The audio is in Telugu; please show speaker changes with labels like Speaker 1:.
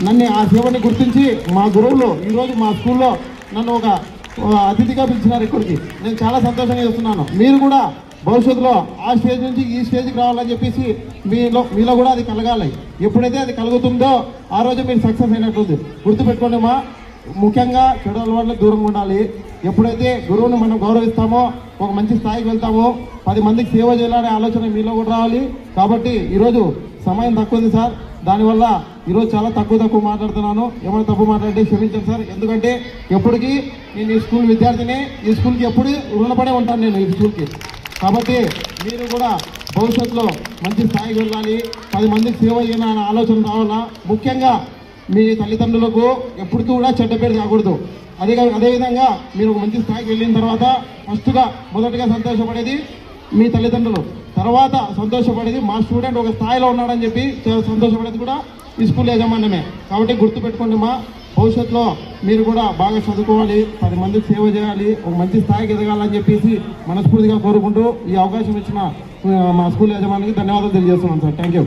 Speaker 1: నన్ను ఆ సేవని గుర్తించి మా గురువులు ఈరోజు మా స్కూల్లో నన్ను ఒక అతిథిగా పిలిచినారు ఇక్కడికి. నేను చాలా సంతోషంగా చేస్తున్నాను. మీరు కూడా భవిష్యత్తులో ఆ స్టేజ్ నుంచి ఈ స్టేజ్కి రావాలని చెప్పేసి మీలో కూడా అది కలగాలి. ఎప్పుడైతే అది కలుగుతుందో ఆ రోజు మీరు సక్సెస్ అయినట్టుంది. గుర్తుపెట్టుకోండి మా, ముఖ్యంగా చెడు అలవాట్లకు దూరంగా ఉండాలి. ఎప్పుడైతే గురువుని మనం గౌరవిస్తామో ఒక మంచి స్థాయికి వెళ్తామో 10 మందికి సేవ చేయాలనే ఆలోచన మీలో కూడా రావాలి. కాబట్టి ఈరోజు సమయం తక్కువ ఉంది సార్, దానివల్ల ఈరోజు చాలా తక్కువ మాట్లాడుతున్నాను. ఏమైనా తప్పు మాట్లాడితే క్షమించండి సార్. ఎందుకంటే ఎప్పటికీ నేను ఈ స్కూల్ విద్యార్థిని, ఈ స్కూల్కి ఎప్పుడు రుణపడే ఉంటాను నేను ఈ స్కూల్కి. కాబట్టి మీరు కూడా భవిష్యత్తులో మంచి స్థాయికి వెళ్ళాలి, 10 మందికి సేవ చేయాలనే ఆలోచన రావాలా. ముఖ్యంగా మీ తల్లిదండ్రులకు ఎప్పుడు కూడా చెడ్డ పేరు కాకూడదు. అదేవిధంగా మీరు ఒక మంచి స్థాయికి వెళ్ళిన తర్వాత మొదటగా సంతోషపడేది మీ తల్లిదండ్రులు, తర్వాత సంతోషపడేది మా స్టూడెంట్ ఒక స్థాయిలో ఉన్నాడని చెప్పి సంతోషపడేది కూడా ఈ స్కూల్ యాజమాన్యమే. కాబట్టి గుర్తుపెట్టుకోండి మా, భవిష్యత్తులో మీరు కూడా బాగా చదువుకోవాలి, 10 మందికి సేవ చేయాలి, ఒక మంచి స్థాయికి ఎదగాలని చెప్పేసి మనస్ఫూర్తిగా కోరుకుంటూ ఈ అవకాశం ఇచ్చిన మా స్కూల్ యాజమాన్యానికి ధన్యవాదాలు తెలియజేస్తున్నాను సార్. Thank you.